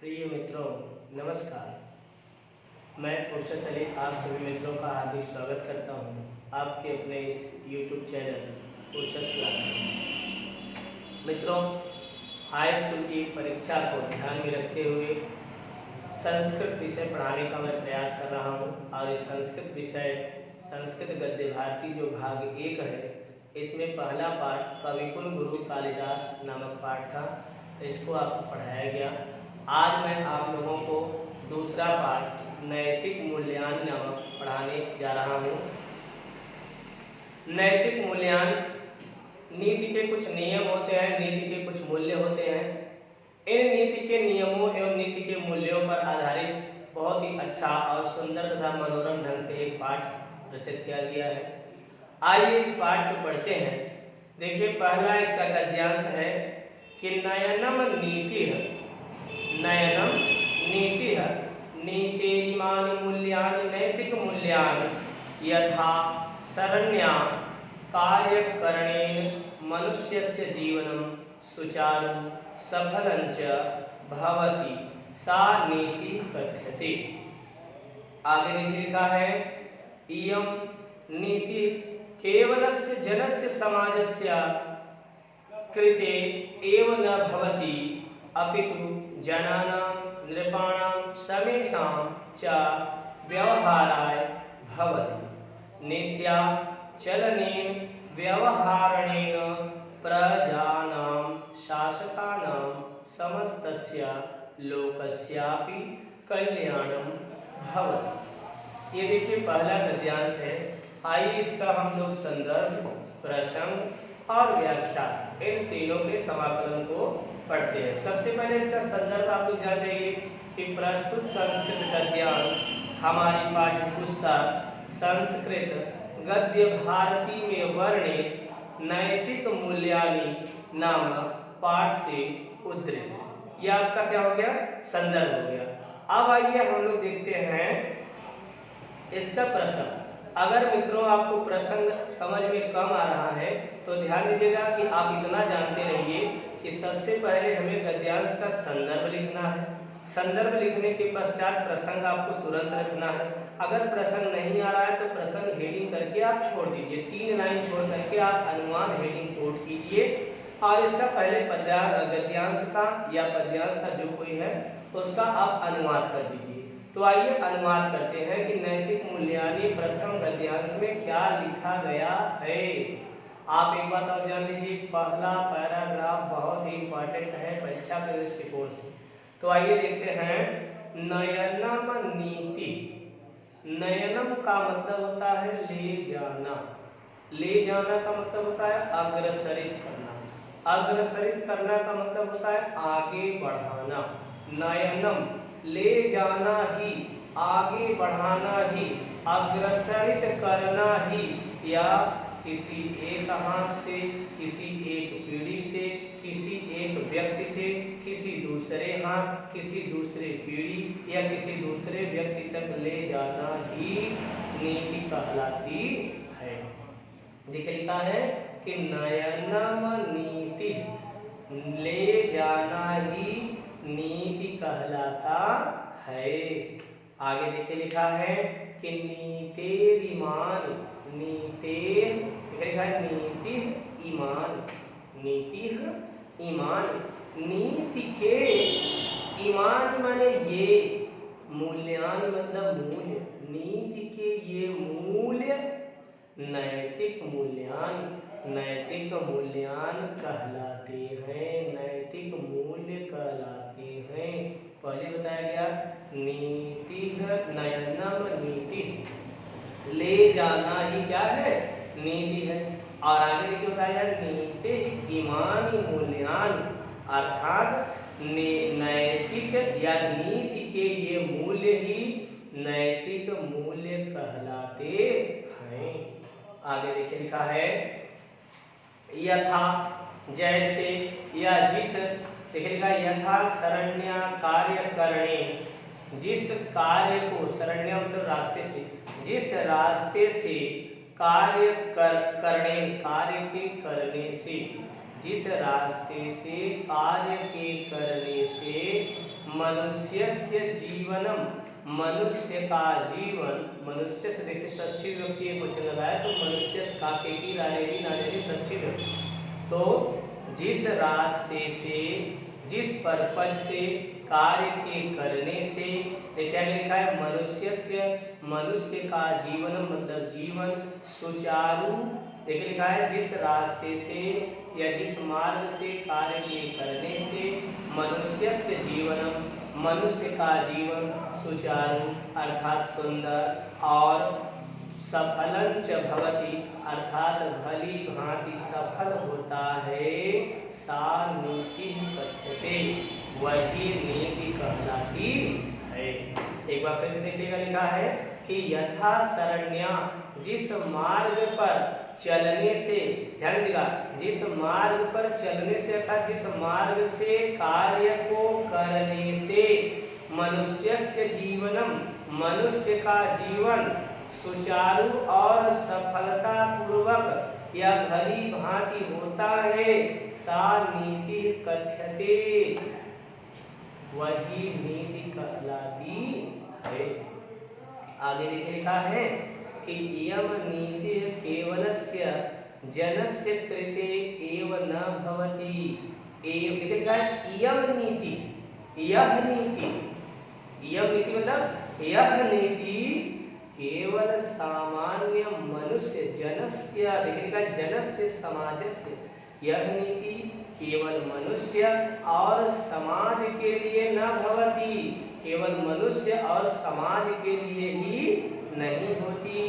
प्रिय मित्रों, नमस्कार। मैं उर्शद अली आप सभी मित्रों का हार्दिक स्वागत करता हूं आपके अपने इस YouTube चैनल उर्शद क्लासेस। मित्रों, हाई स्कूल की परीक्षा को ध्यान में रखते हुए संस्कृत विषय पढ़ाने का मैं प्रयास कर रहा हूं और इस संस्कृत विषय संस्कृत गद्य भारती जो भाग 1 है, इसमें पहला पाठ कविकुल गुरु कालिदास नामक पाठ था, तो इसको आपको पढ़ाया गया। आज मैं आप लोगों को दूसरा पाठ नैतिक मूल्यांकन नामक पढ़ाने जा रहा हूँ। नैतिक मूल्यांकन, नीति के कुछ नियम होते हैं, नीति के कुछ मूल्य होते हैं। इन नीति के नियमों एवं नीति के मूल्यों पर आधारित बहुत ही अच्छा और सुंदर तथा मनोरम ढंग से एक पाठ रचित किया गया है। आइए इस पाठ को पढ़ते हैं। देखिए, पहला इसका गद्यांश है कि नयनम नीति है, नयनम नीति है, नीतेरिमानि मूल्यानि नैतिक मूल्यानि यथा शरण्या कार्यकरणेन मनुष्यस्य जीवनं सुचारु सफलं च भवति सा नीति कथ्यते। आगे नीचे लिखा है, इयं नीति केवलस्य जनस्य समाजस्य कृते एव न भवति अपितु जनानां नृपाणां समेषां च व्यवहाराय भवति। नीत्याचलनेन व्यवहारणेन प्रजानां शासकानां समस्तस्य लोकस्यापि कल्याणं भवति। ये देखिए पहला गद्यांश है। आइए इसका हम लोग संदर्भ, प्रसंग और व्याख्या इन तीनों के समाकलन को पढ़ते हैं। सबसे पहले इसका संदर्भ आप लोग जान जाइए कि प्रस्तुत संस्कृत गद्यांश हमारी पाठ्य पुस्तक संस्कृत गद्य भारती में वर्णित नैतिक मूल्यानि नामक पाठ से उद्धृत है। यह आपका क्या हो गया? संदर्भ हो गया। अब आइए हम लोग देखते हैं इसका प्रसंग। अगर मित्रों आपको प्रसंग समझ में कम आ रहा है तो ध्यान दीजिएगा कि आप इतना जानते रहिए कि सबसे पहले हमें गद्यांश का संदर्भ लिखना है। संदर्भ लिखने के पश्चात प्रसंग आपको तुरंत रखना है। अगर प्रसंग नहीं आ रहा है तो प्रसंग हेडिंग करके आप छोड़ दीजिए, 3 लाइन छोड़ करके आप अनुमान हेडिंग कोट कीजिए और इसका पहले गद्यांश का या पद्यांश का जो कोई है उसका आप अनुवाद कर दीजिए। तो आइए अनुवाद करते हैं कि नैतिक मूल्यानि प्रथम गद्यांश में क्या लिखा गया है। आप एक बात और जान लीजिए, पहला पैराग्राफ बहुत ही इंपॉर्टेंट है परीक्षा के दृष्टिकोण से। तो आइए देखते हैं, नयनम नीति। नयनम का मतलब होता है ले जाना। ले जाना का मतलब होता है अग्रसरित करना। अग्रसरित करना का मतलब होता है आगे बढ़ाना। नयनम ले जाना ही, आगे बढ़ाना ही, अग्रसरित करना ही, या किसी एक हाथ से, किसी एक पीढ़ी से, किसी एक व्यक्ति से किसी दूसरे हाथ, किसी दूसरे पीढ़ी या किसी दूसरे व्यक्ति तक ले जाना ही नीति कहलाती है। देखिए लिखा है कि नयनम नीति, ले जाना ही नीति कहलाता है। आगे देखिए लिखा है कि नीतेरिमान, नीतेर लिखा है नीति ईमान, नीति ईमान, नीति के, ईमान माने ये, मूल्यान मतलब मूल्य, नीति के ये मूल्य नैतिक मूल्यान, नैतिक मूल्यान कहलाते हैं, नैतिक मूल्य कहलाते हैं। पहले बताया गया नीति नयनम नीति, ले जाना ही क्या है? नीति है। और आगे देखिए बताया नीति ईमानी मूल्यान, अर्थात नैतिक या नीति के ये मूल्य ही नैतिक मूल्य कहलाते हैं। आगे देखिए लिखा है यथा, जैसे या जिस, देखिए लिखा है यथा शरण्या कार्य करणे, जिस कार्य को, शरण्य मतलब रास्ते से, जिस रास्ते से कार्य करने, कार्य के करने से जिस रास्ते से कार्य के करने से मनुष्यस्य जीवनम, मनुष्य का जीवन, मनुष्य से देखिए षष्ठी विभक्ति एक वचन लगाया तो मनुष्य का केकी नारेरी नारेरी षष्ठी विभक्ति। तो जिस रास्ते से, जिस पर्पज से, कार्य के करने से, देखिए आगे लिखा है मनुष्य का जीवन मतलब जीवन सुचारू, देखिए लिखा है जिस रास्ते से या जिस मार्ग से कार्य के करने से मनुष्यस्य जीवनम, मनुष्य का जीवन सुचारू अर्थात सुंदर और सफलंच भवति अर्थात भली भांति सफल होता है, सा नीति कथ्यते, वही नीति कहलाती है। एक बार फिर से देखिएगा, लिखा है कि यथा शरण्या, जिस मार्ग पर चलने से, ध्यान दीजिएगा, जिस मार्ग पर चलने से अर्थात जिस मार्ग से कार्य को करने से मनुष्यस्य जीवनम, मनुष्य का जीवन सुचारू और सफलता पूर्वक या भली भांति होता है, सा नीति कथ्यते, वही नीति कहलाती है। आगे देखिए लिखा है कि इयम नीति केवलस्य जनस्य कृते एव न भवति, देखिए लिखा है इयम नीति, यह नीति, इयम नीति मतलब यह नीति केवल सामान्य मनुष्य जनस्य, देखिए लिखा है जनस्य समाजस्य, यह नीति केवल मनुष्य और समाज के लिए न भवति, केवल मनुष्य और समाज के लिए ही नहीं होती,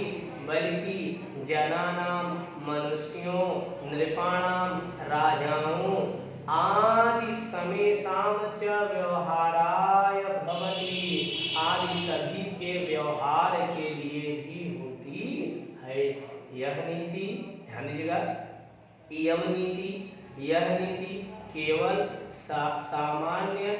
बल्कि जनानाम मनुष्यों, नृपाणाम राजाओं आदि समेषाम च व्यवहाराय भवति, आदि सभी के व्यवहार के लिए भी होती है यह नीति। ध्यान दीजिएगा, इयम नीति, यह नीति केवल सामान्य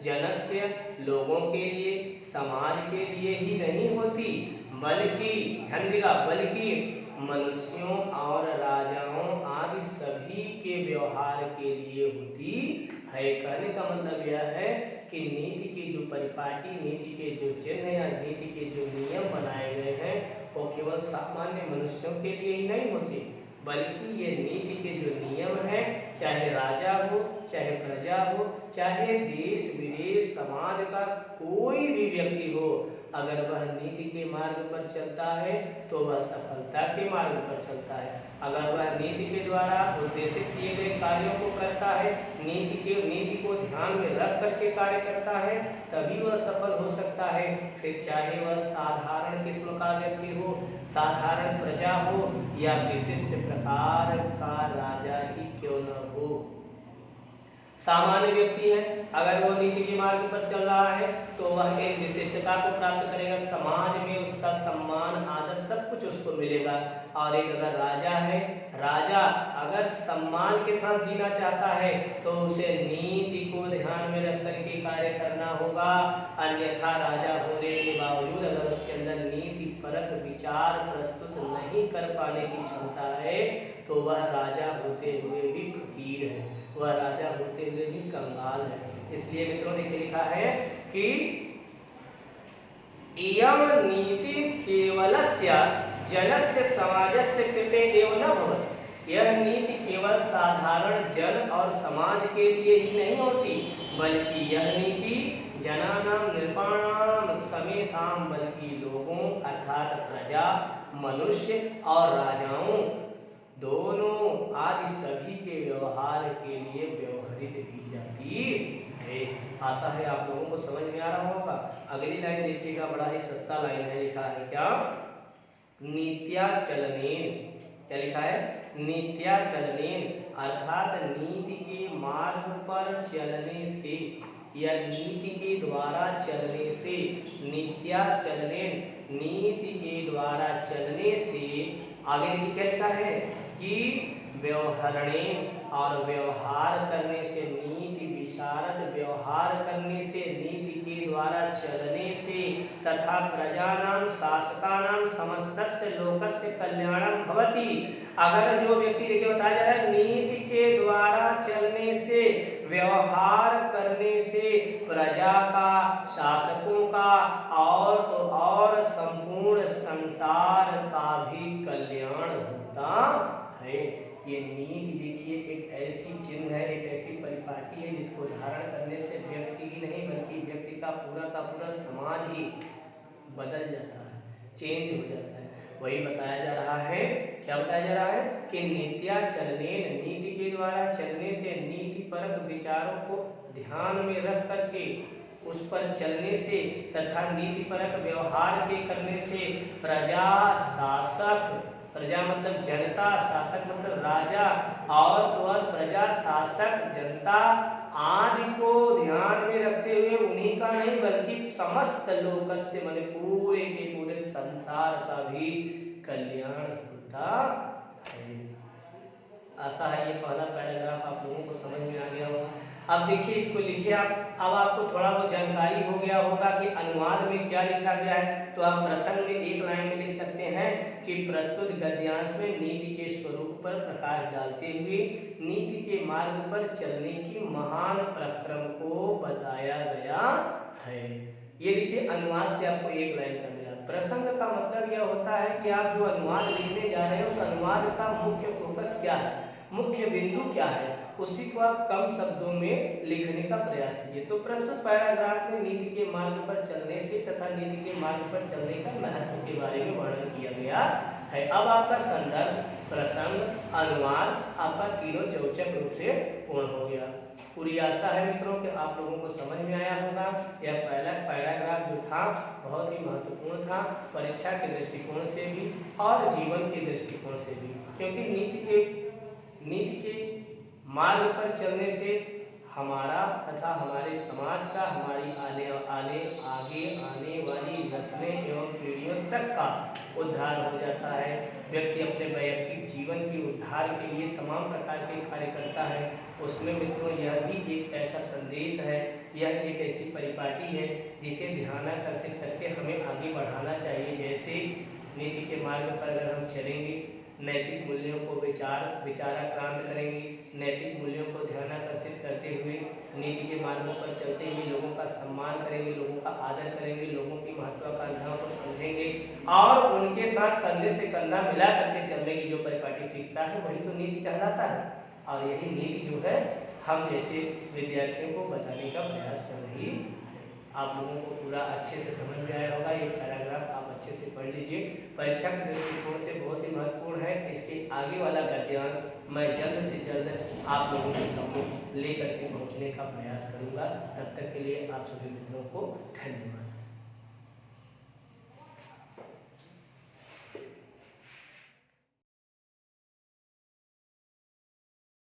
जनस्य लोगों के लिए, समाज के लिए ही नहीं होती, बल्कि ध्यान दीजिएगा, बल्कि मनुष्यों और राजाओं आदि सभी के व्यवहार के लिए होती है। कहने का मतलब यह है कि नीति के जो परिपाटी, नीति के जो चिन्ह या नीति के जो नियम बनाए गए हैं वो केवल सामान्य मनुष्यों के लिए ही नहीं होते, बल्कि ये नीति के जो नियम हैं, चाहे राजा हो, चाहे प्रजा हो, चाहे देश विदेश समाज का कोई भी व्यक्ति हो, अगर वह नीति के मार्ग पर चलता है तो वह सफलता के मार्ग पर चलता है। अगर वह नीति के द्वारा उद्देशित किए गए कार्यों को करता है, नीति को ध्यान में रख करके कार्य करता है, तभी वह सफल हो सकता है। फिर चाहे वह साधारण किस्म का व्यक्ति हो, साधारण प्रजा हो या विशिष्ट प्रकार का राजा ही क्यों न हो। सामान्य व्यक्ति है, अगर वो नीति के मार्ग पर चल रहा है तो वह एक विशिष्टता को प्राप्त करेगा, समाज में उसका सम्मान आदर सब कुछ उसको मिलेगा। और एक अगर राजा है, राजा अगर सम्मान के साथ जीना चाहता है तो उसे नीति को ध्यान में रख करके कार्य करना होगा, अन्यथा राजा होने के बावजूद अगर उसके अंदर नीति परक विचार प्रस्तुत नहीं कर पाने की क्षमता है तो वह राजा होते हुए भी फकीर है, वह राजा होते हुए भी कंगाल है। इसलिए मित्रों देखिए लिखा है कि इयम नीति केवलस्य जनस्य समाजस्य कृते एव न भवति, यह नीति केवल साधारण जन और समाज के लिए ही नहीं होती, बल्कि यह नीति जनानाम नृपाणाम समेषाम, बल्कि लोगों अर्थात प्रजा, मनुष्य और राजाओं दोनों आदि सभी के व्यवहार के लिए व्यवहरित की जाती है। आशा है आप लोगों को समझ में आ रहा होगा। अगली लाइन देखिएगा, बड़ा ही सस्ता लाइन है, लिखा है क्या, नीत्याचलनेन, क्या लिखा है, नीत्याचलनेन अर्थात नीति के मार्ग पर चलने से या नीति के द्वारा चलने से, नीत्याचलनेन नीति के द्वारा चलने से, आगे देखिए क्या लिखा है कि व्यवहरणेन और व्यवहार करने से, नीति विशारद व्यवहार करने से, नीति के द्वारा चलने से तथा प्रजानां शासकानां समस्तस्य लोकस्य कल्याणं भवति। अगर जो व्यक्ति, देखिए बताया जा रहा है, नीति के द्वारा चलने से, व्यवहार करने से प्रजा का, शासकों का और संपूर्ण संसार का भी कल्याण होता है। ये नीति देखिए एक ऐसी चिन्ह है, एक ऐसी परिपाटी है जिसको धारण करने से व्यक्ति ही नहीं बल्कि व्यक्ति का पूरा समाज ही बदल जाता है, चेंज हो जाता है। वही बताया जा रहा है, क्या बताया जा रहा है कि नीत्याचरणेन, नीति के द्वारा चलने से, नीति परक विचारों को ध्यान में रख करके उस पर चलने से तथा नीति परक व्यवहार के करने से प्रजा, शासक, प्रजा मतलब जनता, शासक मतलब राजा, और प्रजा, शासक, जनता आदि को ध्यान में रखते हुए उन्हीं का नहीं बल्कि समस्त लोकस्य माने पूरे के पूरे संसार का भी कल्याण होता है। आशा है ये पहला पैराग्राफ आप लोगों को समझ में आ गया होगा। अब देखिए इसको लिखिए आप। अब आपको थोड़ा बहुत जानकारी हो गया होगा कि अनुवाद में क्या लिखा गया है। तो आप प्रसंग में एक लाइन में लिख सकते हैं कि प्रस्तुत गद्यांश में नीति के स्वरूप पर प्रकाश डालते हुए नीति के मार्ग पर चलने की महान प्रक्रम को बताया गया है। ये देखिए अनुवाद से आपको एक लाइन का मिला। प्रसंग का मतलब यह होता है कि आप जो अनुवाद लिखने जा रहे हैं उस अनुवाद का मुख्य फोकस क्या है, मुख्य बिंदु क्या है, उसी को आप कम शब्दों में लिखने का प्रयास कीजिए। तो प्रस्तुत पैराग्राफ में नीति के मार्ग पर चलने से तथा नीति के मार्ग पर चलने का महत्व के बारे में वर्णन किया गया है। अब आपका संदर्भ, प्रसंग, अनुवाद आपका तीनों चौचक रूप से पूर्ण हो गया। पूरी आशा है मित्रों कि आप लोगों को समझ में आया होगा। यह पहला पैराग्राफ जो था बहुत ही महत्वपूर्ण था, परीक्षा के दृष्टिकोण से भी और जीवन के दृष्टिकोण से भी, क्योंकि नीति के मार्ग पर चलने से हमारा तथा हमारे समाज का, हमारी आगे आने वाली नस्लें एवं पीढ़ियों तक का उद्धार हो जाता है। व्यक्ति अपने वैयक्तिक जीवन के उद्धार के लिए तमाम प्रकार के कार्य करता है। उसमें मित्रों यह भी एक ऐसा संदेश है, यह एक ऐसी परिपाटी है जिसे ध्यानाकर्षित करके हमें आगे बढ़ाना चाहिए। जैसे नीति के मार्ग पर अगर हम चलेंगे, नैतिक मूल्यों को विचाराक्रांत करेंगे, नैतिक मूल्यों को ध्यानाकर्षित करते हुए नीति के मार्गों पर चलते हुए लोगों का सम्मान करेंगे, लोगों का आदर करेंगे, लोगों की महत्वाकांक्षाओं को समझेंगे और उनके साथ कंधे से कंधा मिला करके चलने की जो परिपाटी सीखता है वही तो नीति कहलाता है। और यही नीति जो है हम जैसे विद्यार्थियों को बताने का प्रयास कर रही है। आप लोगों को पूरा अच्छे से समझ में आया होगा। ये पैराग्राफ आप अच्छे से पढ़ लीजिए, परीक्षा के दृष्टिकोण से बहुत ही महत्वपूर्ण है। इसके आगे वाला गद्यांश मैं जल्द से जल्द आप लोगों के सम्मुख लेकर के पहुँचने का प्रयास करूँगा। तब तक के लिए आप सभी मित्रों को धन्यवाद।